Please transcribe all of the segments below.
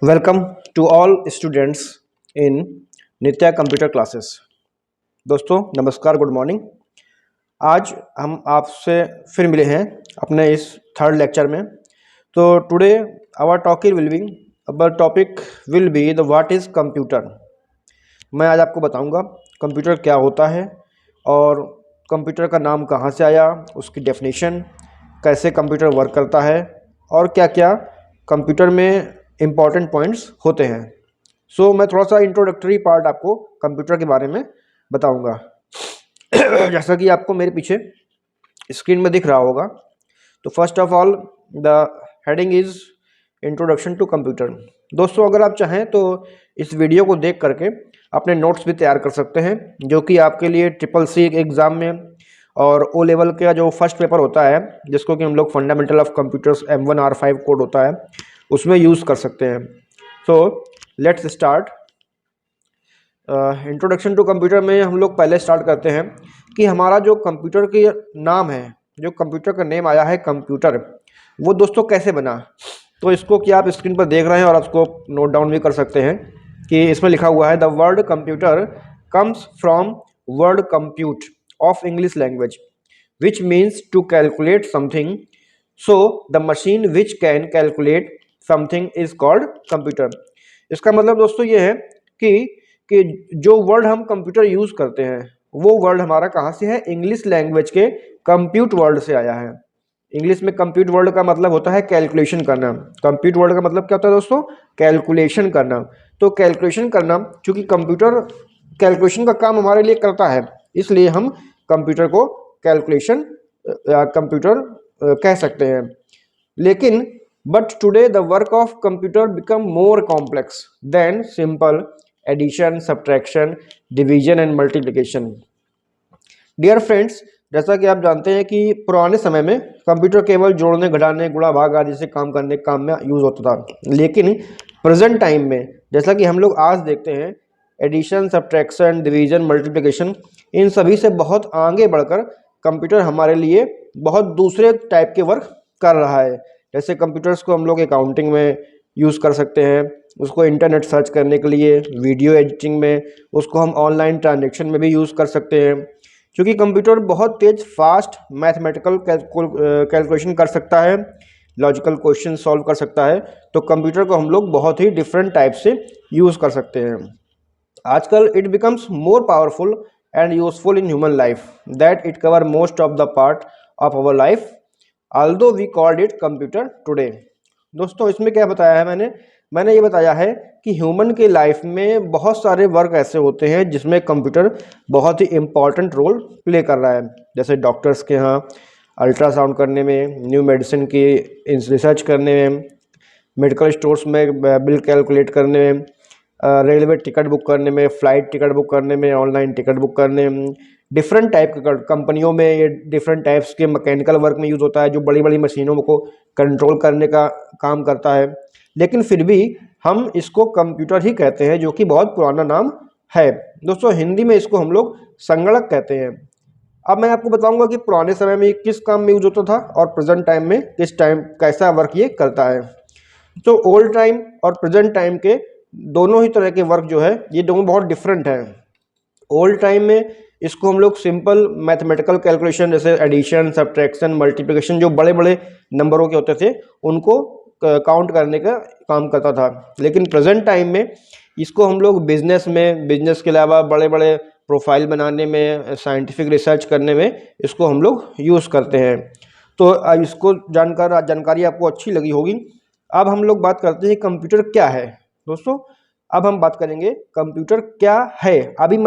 Welcome to all students in Nitya computer classes. दोस्तों नमस्कार, good morning. आज हम आपसे फिर मिले हैं अपने इस थर्ड लेक्चर में। तो today our topic will be the what is computer. मैं आज आपको बताऊंगा कंप्यूटर क्या होता है और कंप्यूटर का नाम कहाँ से आया, उसकी डेफिनेशन, कैसे कंप्यूटर वर्क करता है और क्या क्या कंप्यूटर में इम्पॉर्टेंट पॉइंट्स होते हैं। सो मैं थोड़ा सा इंट्रोडक्टरी पार्ट आपको कंप्यूटर के बारे में बताऊंगा। जैसा कि आपको मेरे पीछे स्क्रीन में दिख रहा होगा, तो first of all the heading is introduction to computer. दोस्तों अगर आप चाहें तो इस वीडियो को देख करके अपने नोट्स भी तैयार कर सकते हैं, जो कि आपके लिए CCC एग्ज़ाम में और ओ लेवल का जो फर्स्ट पेपर होता है, जिसको कि हम लोग fundamental of computers M1 R5 code होता है, उसमें यूज़ कर सकते हैं। So let's start. Introduction to computer में हम लोग पहले स्टार्ट करते हैं कि हमारा जो कंप्यूटर की नाम है, जो कंप्यूटर का नेम आया है कंप्यूटर, वो दोस्तों कैसे बना। तो इसको कि आप स्क्रीन पर देख रहे हैं और उसको नोट डाउन भी कर सकते हैं कि इसमें लिखा हुआ है the word computer comes from word compute of English language which means to calculate something. So the machine which can calculate something is called computer. इसका मतलब दोस्तों ये है कि जो वर्ड हम कंप्यूटर यूज करते हैं वो वर्ड हमारा कहाँ से है, इंग्लिश लैंग्वेज के कंप्यूट वर्ड से आया है। इंग्लिश में कंप्यूट वर्ड का मतलब होता है कैलकुलेशन करना। कंप्यूट वर्ड का मतलब क्या होता है दोस्तों, कैलकुलेशन करना। तो कैलकुलेशन करना, चूंकि कंप्यूटर कैलकुलेशन का काम हमारे लिए करता है, इसलिए हम कंप्यूटर को कैलकुलेशन या कंप्यूटर कह सकते हैं। लेकिन but today the work of computer become more complex than simple addition, subtraction, division and multiplication. Dear friends, जैसा कि आप जानते हैं कि पुराने समय में कंप्यूटर केवल जोड़ने, घटाने, गुणा भाग आदि से काम में यूज होता था। लेकिन प्रेजेंट टाइम में जैसा कि हम लोग आज देखते हैं, एडिशन, सब्ट्रैक्शन, डिवीजन, मल्टीप्लिकेशन, इन सभी से बहुत आगे बढ़कर कंप्यूटर हमारे लिए बहुत दूसरे टाइप के वर्क कर रहा है। जैसे कंप्यूटर्स को हम लोग अकाउंटिंग में यूज़ कर सकते हैं, उसको इंटरनेट सर्च करने के लिए, वीडियो एडिटिंग में, उसको हम ऑनलाइन ट्रांजेक्शन में भी यूज़ कर सकते हैं। क्योंकि कंप्यूटर बहुत तेज फास्ट मैथमेटिकल कैलकुलेशन कर सकता है, लॉजिकल क्वेश्चन सॉल्व कर सकता है, तो कंप्यूटर को हम लोग बहुत ही डिफरेंट टाइप से यूज़ कर सकते हैं। आजकल it becomes more powerful and useful in human life that it cover most of the part of our life although we called it computer today। दोस्तों इसमें क्या बताया है मैंने ये बताया है कि ह्यूमन के लाइफ में बहुत सारे वर्क ऐसे होते हैं जिसमें कंप्यूटर बहुत ही इम्पॉर्टेंट रोल प्ले कर रहा है। जैसे डॉक्टर्स के यहाँ अल्ट्रासाउंड करने में, न्यू मेडिसिन की रिसर्च करने में, मेडिकल स्टोर्स में बिल कैलकुलेट करने में, रेलवे टिकट बुक करने में, फ़्लाइट टिकट बुक करने में, ऑनलाइन टिकट बुक करने में, डिफरेंट टाइप के कंपनियों में ये डिफरेंट टाइप्स के मैकेनिकल वर्क में यूज़ होता है, जो बड़ी बड़ी मशीनों को कंट्रोल करने का काम करता है। लेकिन फिर भी हम इसको कंप्यूटर ही कहते हैं, जो कि बहुत पुराना नाम है। दोस्तों हिंदी में इसको हम लोग संगणक कहते हैं। अब मैं आपको बताऊंगा कि पुराने समय में किस काम में यूज होता था और प्रेजेंट टाइम में किस टाइम कैसा वर्क ये करता है। तो ओल्ड टाइम और प्रेजेंट टाइम के दोनों ही तरह के वर्क जो है, ये दोनों बहुत डिफरेंट हैं। ओल्ड टाइम में इसको हम लोग सिंपल मैथमेटिकल कैलकुलेशन जैसे एडिशन, सब्ट्रैक्शन, मल्टीप्लिकेशन, जो बड़े बड़े नंबरों के होते थे उनको काउंट करने का काम करता था। लेकिन प्रेजेंट टाइम में इसको हम लोग बिजनेस के अलावा बड़े बड़े प्रोफाइल बनाने में, साइंटिफिक रिसर्च करने में इसको हम लोग यूज़ करते हैं। तो इसको जानकारी आपको अच्छी लगी होगी। अब हम लोग बात करते हैं कंप्यूटर क्या है। दोस्तों अब हम बात करेंगे कंप्यूटर क्या है। अभी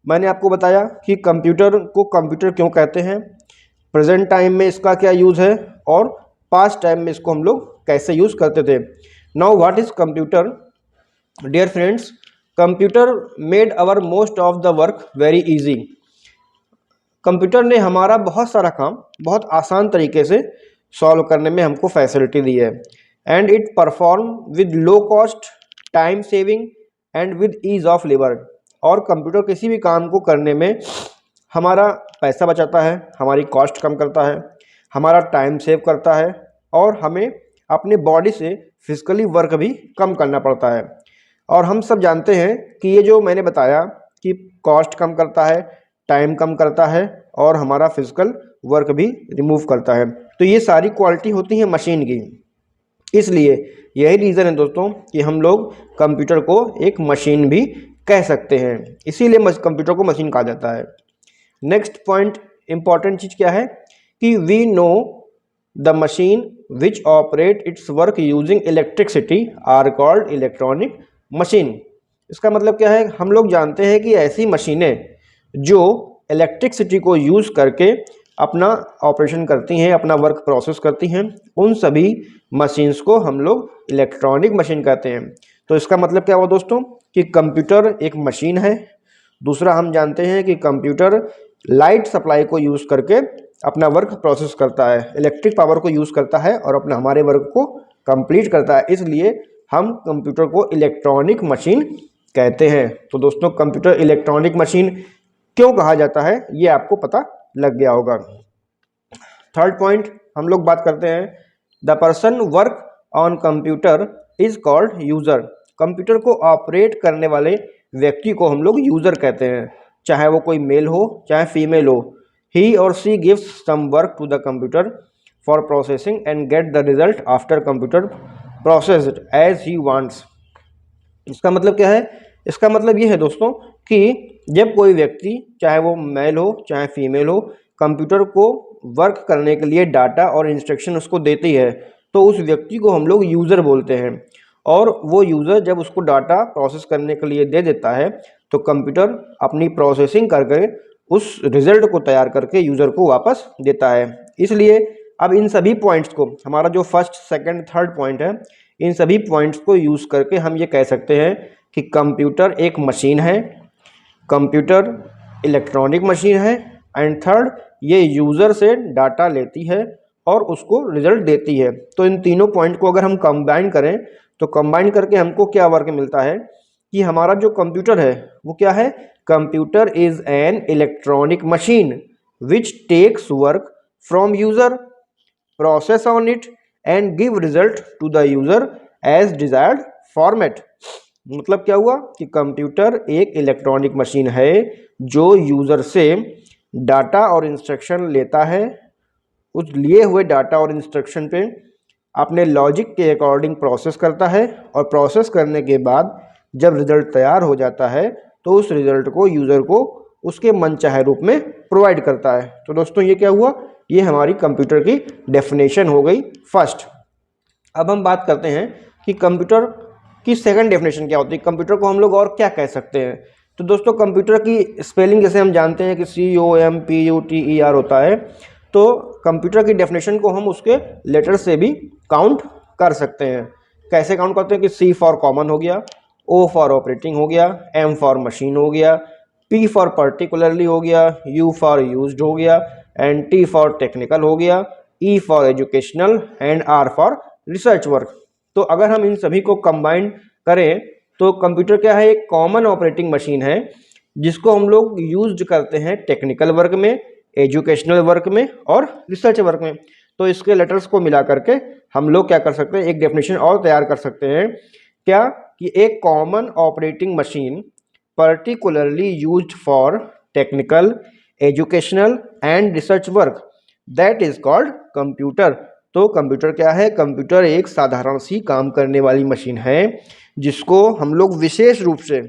मैंने आपको बताया कि कंप्यूटर को कंप्यूटर क्यों कहते हैं, प्रेजेंट टाइम में इसका क्या यूज़ है और पास्ट टाइम में इसको हम लोग कैसे यूज़ करते थे। Now what is computer. Dear friends, computer made our most of the work very easy. Computer ने हमारा बहुत सारा काम बहुत आसान तरीके से सॉल्व करने में हमको फैसिलिटी दी है। And it perform with low cost, time saving and with ease of labour. और कंप्यूटर किसी भी काम को करने में हमारा पैसा बचाता है, हमारी कॉस्ट कम करता है, हमारा टाइम सेव करता है और हमें अपने बॉडी से फिजिकली वर्क भी कम करना पड़ता है। और हम सब जानते हैं कि ये जो मैंने बताया कि कॉस्ट कम करता है, टाइम कम करता है और हमारा फिजिकल वर्क भी रिमूव करता है, तो ये सारी क्वालिटी होती हैं मशीन की। इसलिए यही रीज़न है दोस्तों कि हम लोग कंप्यूटर को एक मशीन भी कह सकते हैं, इसीलिए कंप्यूटर को मशीन कहा जाता है। नेक्स्ट पॉइंट इंपॉर्टेंट चीज़ क्या है कि we know the machine which operate its work using electricity are called electronic machine. इसका मतलब क्या है, हम लोग जानते हैं कि ऐसी मशीनें जो इलेक्ट्रिसिटी को यूज़ करके अपना ऑपरेशन करती हैं, अपना वर्क प्रोसेस करती हैं, उन सभी मशीन्स को हम लोग इलेक्ट्रॉनिक मशीन कहते हैं। तो इसका मतलब क्या हुआ दोस्तों कि कंप्यूटर एक मशीन है। दूसरा हम जानते हैं कि कंप्यूटर लाइट सप्लाई को यूज़ करके अपना वर्क प्रोसेस करता है, इलेक्ट्रिक पावर को यूज़ करता है और अपना हमारे वर्क को कंप्लीट करता है, इसलिए हम कंप्यूटर को इलेक्ट्रॉनिक मशीन कहते हैं। तो दोस्तों कंप्यूटर इलेक्ट्रॉनिक मशीन क्यों कहा जाता है ये आपको पता लग गया होगा। थर्ड पॉइंट हम लोग बात करते हैं, the person work on computer is called user. Computer को ऑपरेट करने वाले व्यक्ति को हम लोग यूज़र कहते हैं, चाहे वो कोई मेल हो चाहे फीमेल हो। ही और she gives some work to the computer for processing and get the result after computer processed as he wants. इसका मतलब क्या है, इसका मतलब ये है दोस्तों कि जब कोई व्यक्ति चाहे वो मेल हो चाहे फीमेल हो कंप्यूटर को वर्क करने के लिए डाटा और इंस्ट्रक्शन उसको देती है तो उस व्यक्ति को हम लोग यूज़र बोलते हैं। और वो यूज़र जब उसको डाटा प्रोसेस करने के लिए दे देता है तो कंप्यूटर अपनी प्रोसेसिंग करके उस रिज़ल्ट को तैयार करके यूज़र को वापस देता है। इसलिए अब इन सभी पॉइंट्स को, हमारा जो फर्स्ट सेकंड थर्ड पॉइंट है, इन सभी पॉइंट्स को यूज़ करके हम ये कह सकते हैं कि कंप्यूटर एक मशीन है, कंप्यूटर इलेक्ट्रॉनिक मशीन है, एंड थर्ड ये यूज़र से डाटा लेती है और उसको रिजल्ट देती है। तो इन तीनों पॉइंट को अगर हम कंबाइन करें तो कंबाइन करके हमको क्या वर्क मिलता है कि हमारा जो कंप्यूटर है वो क्या है, computer is an electronic machine which takes work from user, process on it and give result to the user as desired format. मतलब क्या हुआ कि कंप्यूटर एक इलेक्ट्रॉनिक मशीन है जो यूज़र से डाटा और इंस्ट्रक्शन लेता है, उस लिए हुए डाटा और इंस्ट्रक्शन पे अपने लॉजिक के अकॉर्डिंग प्रोसेस करता है और प्रोसेस करने के बाद जब रिज़ल्ट तैयार हो जाता है तो उस रिज़ल्ट को यूज़र को उसके मनचाहे रूप में प्रोवाइड करता है। तो दोस्तों ये क्या हुआ, ये हमारी कंप्यूटर की डेफिनेशन हो गई फर्स्ट। अब हम बात करते हैं कि कंप्यूटर की सेकंड डेफिनेशन क्या होती है, कंप्यूटर को हम लोग और क्या कह सकते हैं। तो दोस्तों कंप्यूटर की स्पेलिंग जैसे हम जानते हैं कि COMPUTER होता है, तो कंप्यूटर की डेफिनेशन को हम उसके लेटर से भी काउंट कर सकते हैं। कैसे काउंट करते हैं कि C फॉर कॉमन हो गया, O फॉर ऑपरेटिंग हो गया, M फॉर मशीन हो गया, P फॉर पर्टिकुलरली हो गया, U फॉर यूज्ड हो गया, एंड T फॉर टेक्निकल हो गया, E for educational and R for research work. तो अगर हम इन सभी को कंबाइन करें तो कंप्यूटर क्या है, एक कॉमन ऑपरेटिंग मशीन है जिसको हम लोग यूज करते हैं टेक्निकल वर्क में, एजुकेशनल वर्क में और रिसर्च वर्क में। तो इसके लेटर्स को मिला करके हम लोग क्या कर सकते हैं, एक डेफिनेशन और तैयार कर सकते हैं, क्या कि एक common operating machine particularly used for technical, educational and research work, that is called computer. तो कंप्यूटर क्या है, कंप्यूटर एक साधारण सी काम करने वाली मशीन है जिसको हम लोग विशेष रूप से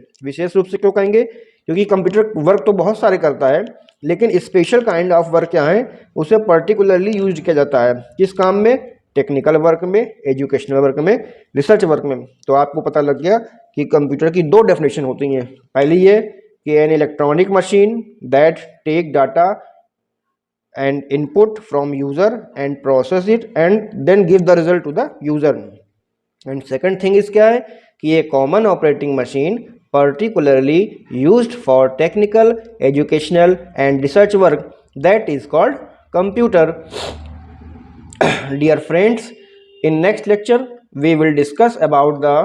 क्यों कहेंगे, क्योंकि कंप्यूटर वर्क तो बहुत सारे करता है लेकिन स्पेशल काइंड ऑफ वर्क क्या है, उसे पर्टिकुलरली यूज किया जाता है किस काम में, टेक्निकल वर्क में, एजुकेशनल वर्क में, रिसर्च वर्क में। तो आपको पता लग गया कि कंप्यूटर की दो डेफिनेशन होती हैं, पहली ये कि an electronic machine that take data and input from user and process it and then give the result to the user. And second thing is क्या है कि ये common operating machine particularly used for technical, educational and research work, that is called computer. Dear friends, in next lecture we will discuss about the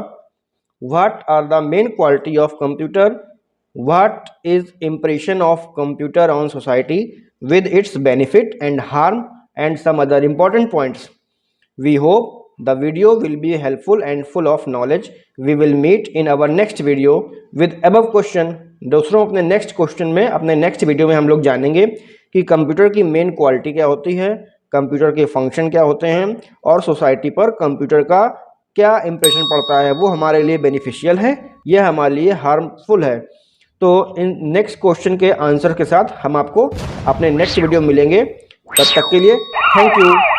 what are the main quality of computer, what is impression of computer on society with its benefit and harm and some other important points. We hope the video will be helpful and full of knowledge. We will meet in our next video with above question. दोस्तों अपने next question में अपने next video में हम लोग जानेंगे कि computer की मेन क्वालिटी क्या होती है, कंप्यूटर के फंक्शन क्या होते हैं और सोसाइटी पर कंप्यूटर का क्या इंप्रेशन पड़ता है, वो हमारे लिए बेनिफिशियल है या हमारे लिए हार्मफुल है। तो इन नेक्स्ट क्वेश्चन के आंसर के साथ हम आपको अपने नेक्स्ट वीडियो मिलेंगे। तब तक के लिए थैंक यू।